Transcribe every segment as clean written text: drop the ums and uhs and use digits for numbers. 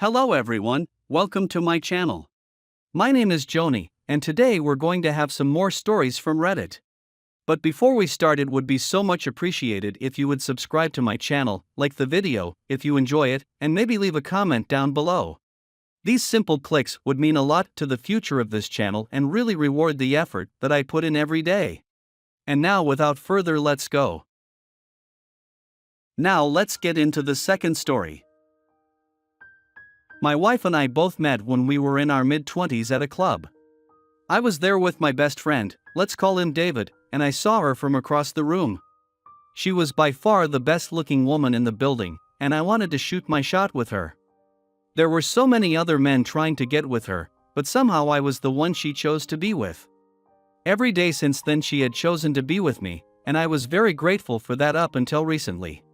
Hello everyone, welcome to my channel. My name is Xony, and today we're going to have some more stories from Reddit. But before we start, it would be so much appreciated if you would subscribe to my channel, like the video if you enjoy it, and maybe leave a comment down below. These simple clicks would mean a lot to the future of this channel and really reward the effort that I put in every day. And now without further, let's go. Now let's get into the second story. My wife and I both met when we were in our mid-20s at a club. I was there with my best friend, let's call him David, and I saw her from across the room. She was by far the best-looking woman in the building, and I wanted to shoot my shot with her. There were so many other men trying to get with her, but somehow I was the one she chose to be with. Every day since then she had chosen to be with me, and I was very grateful for that up until recently.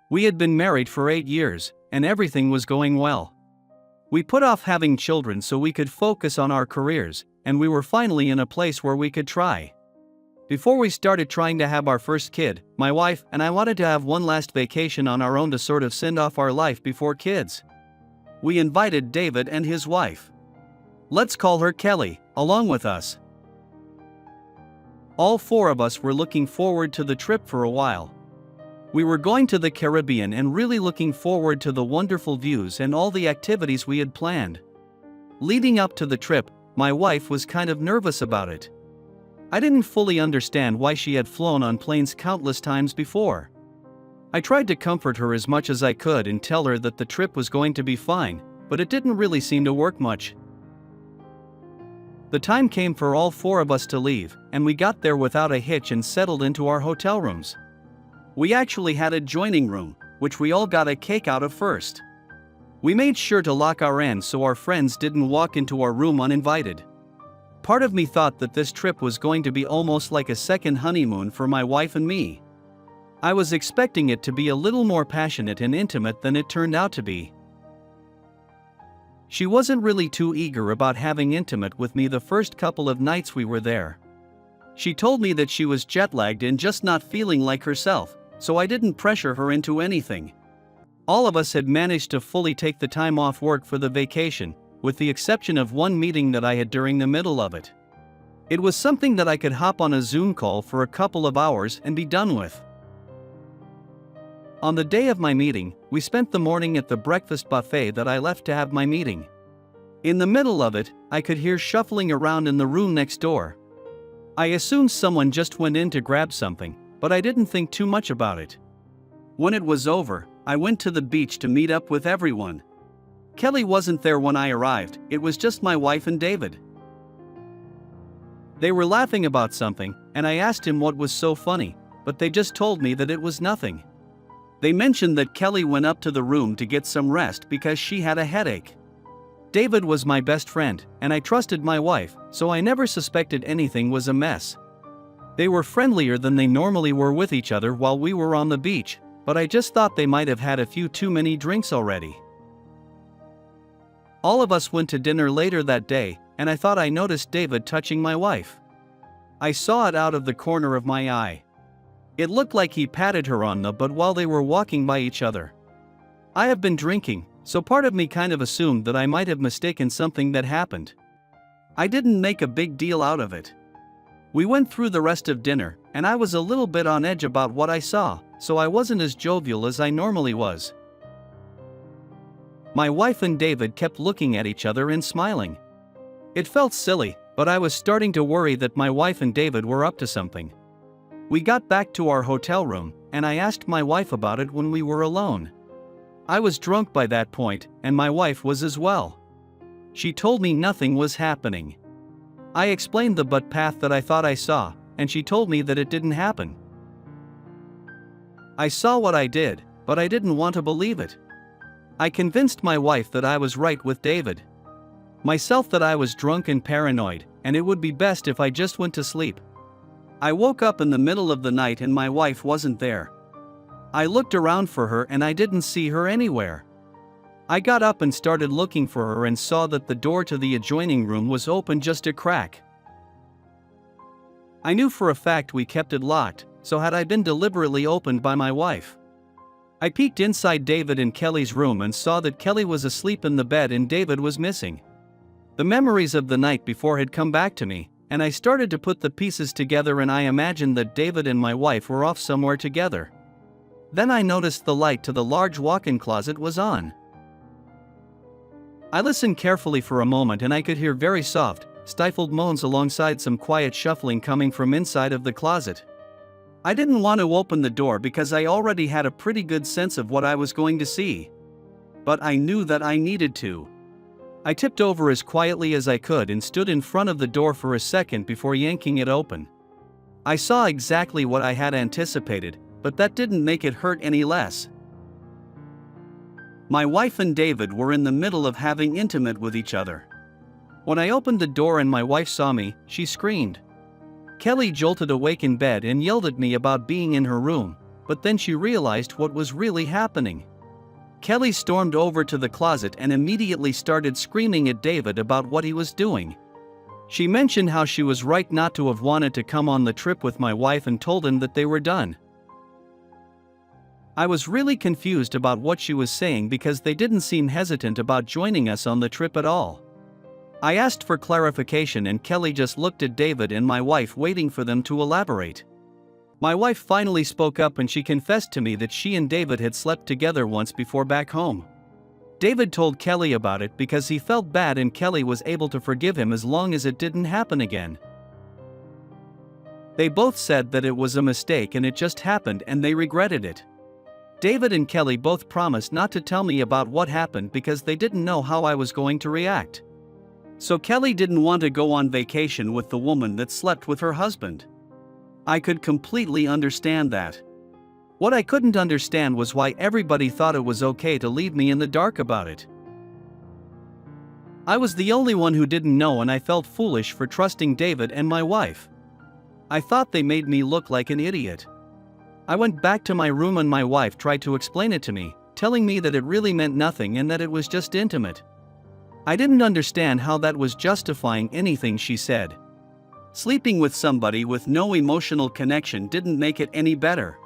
We had been married for 8 years, and everything was going well. We put off having children so we could focus on our careers, and we were finally in a place where we could try. Before we started trying to have our first kid, my wife and I wanted to have one last vacation on our own to sort of send off our life before kids. We invited David and his wife, let's call her Kelly, along with us. All 4 of us were looking forward to the trip for a while. We were going to the Caribbean and really looking forward to the wonderful views and all the activities we had planned. Leading up to the trip, my wife was kind of nervous about it. I didn't fully understand why she had flown on planes countless times before. I tried to comfort her as much as I could and tell her that the trip was going to be fine, but it didn't really seem to work much. The time came for all 4 of us to leave, and we got there without a hitch and settled into our hotel rooms. We actually had a joining room, which we all got a cake out of first. We made sure to lock our ends so our friends didn't walk into our room uninvited. Part of me thought that this trip was going to be almost like a second honeymoon for my wife and me. I was expecting it to be a little more passionate and intimate than it turned out to be. She wasn't really too eager about having intimate with me the first couple of nights we were there. She told me that she was jet-lagged and just not feeling like herself, so I didn't pressure her into anything. All of us had managed to fully take the time off work for the vacation, with the exception of one meeting that I had during the middle of it. It was something that I could hop on a Zoom call for a couple of hours and be done with. On the day of my meeting, we spent the morning at the breakfast buffet that I left to have my meeting. In the middle of it, I could hear shuffling around in the room next door. I assumed someone just went in to grab something, but I didn't think too much about it. When it was over, I went to the beach to meet up with everyone. Kelly wasn't there when I arrived, it was just my wife and David. They were laughing about something, and I asked him what was so funny, but they just told me that it was nothing. They mentioned that Kelly went up to the room to get some rest because she had a headache. David was my best friend, and I trusted my wife, so I never suspected anything was amiss. They were friendlier than they normally were with each other while we were on the beach, but I just thought they might have had a few too many drinks already. All of us went to dinner later that day, and I thought I noticed David touching my wife. I saw it out of the corner of my eye. It looked like he patted her on the butt while they were walking by each other. I have been drinking, so part of me kind of assumed that I might have mistaken something that happened. I didn't make a big deal out of it. We went through the rest of dinner, and I was a little bit on edge about what I saw, so I wasn't as jovial as I normally was. My wife and David kept looking at each other and smiling. It felt silly, but I was starting to worry that my wife and David were up to something. We got back to our hotel room, and I asked my wife about it when we were alone. I was drunk by that point, and my wife was as well. She told me nothing was happening. I explained the butt path that I thought I saw, and she told me that it didn't happen. I saw what I did, but I didn't want to believe it. I convinced my wife that I was right with David. Myself that I was drunk and paranoid, and it would be best if I just went to sleep. I woke up in the middle of the night and my wife wasn't there. I looked around for her and I didn't see her anywhere. I got up and started looking for her and saw that the door to the adjoining room was open just a crack. I knew for a fact we kept it locked, so had I been deliberately opened by my wife? I peeked inside David and Kelly's room and saw that Kelly was asleep in the bed and David was missing. The memories of the night before had come back to me, and I started to put the pieces together, and I imagined that David and my wife were off somewhere together. Then I noticed the light to the large walk-in closet was on. I listened carefully for a moment and I could hear very soft, stifled moans alongside some quiet shuffling coming from inside of the closet. I didn't want to open the door because I already had a pretty good sense of what I was going to see. But I knew that I needed to. I tipped over as quietly as I could and stood in front of the door for a second before yanking it open. I saw exactly what I had anticipated, but that didn't make it hurt any less. My wife and David were in the middle of having intimate with each other. When I opened the door and my wife saw me, she screamed. Kelly jolted awake in bed and yelled at me about being in her room, but then she realized what was really happening. Kelly stormed over to the closet and immediately started screaming at David about what he was doing. She mentioned how she was right not to have wanted to come on the trip with my wife and told him that they were done. I was really confused about what she was saying because they didn't seem hesitant about joining us on the trip at all. I asked for clarification and Kelly just looked at David and my wife, waiting for them to elaborate. My wife finally spoke up and she confessed to me that she and David had slept together once before back home. David told Kelly about it because he felt bad and Kelly was able to forgive him as long as it didn't happen again. They both said that it was a mistake and it just happened and they regretted it. David and Kelly both promised not to tell me about what happened because they didn't know how I was going to react. So Kelly didn't want to go on vacation with the woman that slept with her husband. I could completely understand that. What I couldn't understand was why everybody thought it was okay to leave me in the dark about it. I was the only one who didn't know and I felt foolish for trusting David and my wife. I thought they made me look like an idiot. I went back to my room and my wife tried to explain it to me, telling me that it really meant nothing and that it was just intimate. I didn't understand how that was justifying anything she said. Sleeping with somebody with no emotional connection didn't make it any better.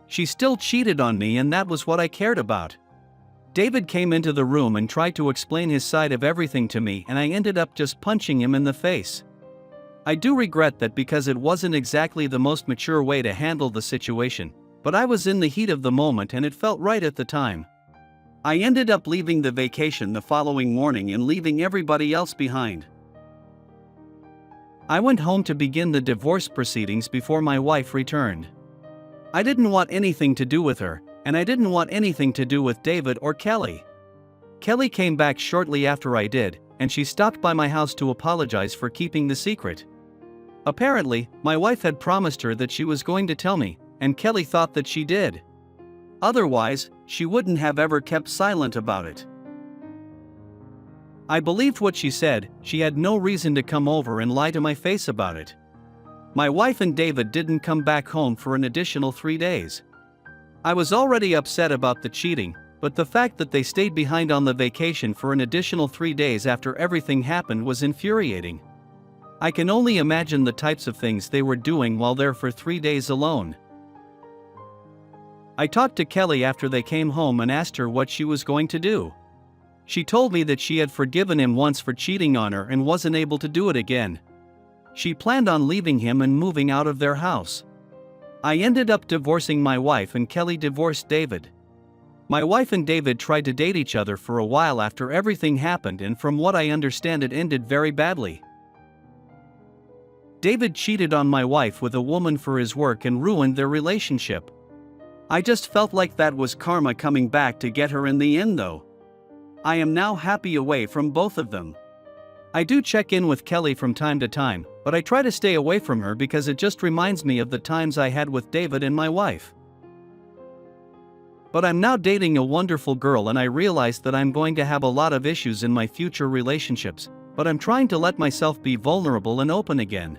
She still cheated on me and that was what I cared about. David came into the room and tried to explain his side of everything to me and I ended up just punching him in the face. I do regret that because it wasn't exactly the most mature way to handle the situation, but I was in the heat of the moment and it felt right at the time. I ended up leaving the vacation the following morning and leaving everybody else behind. I went home to begin the divorce proceedings before my wife returned. I didn't want anything to do with her, and I didn't want anything to do with David or Kelly. Kelly came back shortly after I did, and she stopped by my house to apologize for keeping the secret. Apparently, my wife had promised her that she was going to tell me, and Kelly thought that she did. Otherwise, she wouldn't have ever kept silent about it. I believed what she said. She had no reason to come over and lie to my face about it. My wife and David didn't come back home for an additional 3 days. I was already upset about the cheating, but the fact that they stayed behind on the vacation for an additional 3 days after everything happened was infuriating. I can only imagine the types of things they were doing while there for 3 days alone. I talked to Kelly after they came home and asked her what she was going to do. She told me that she had forgiven him once for cheating on her and wasn't able to do it again. She planned on leaving him and moving out of their house. I ended up divorcing my wife and Kelly divorced David. My wife and David tried to date each other for a while after everything happened, and from what I understand it ended very badly. David cheated on my wife with a woman for his work and ruined their relationship. I just felt like that was karma coming back to get her in the end though. I am now happy away from both of them. I do check in with Kelly from time to time, but I try to stay away from her because it just reminds me of the times I had with David and my wife. But I'm now dating a wonderful girl and I realize that I'm going to have a lot of issues in my future relationships, but I'm trying to let myself be vulnerable and open again.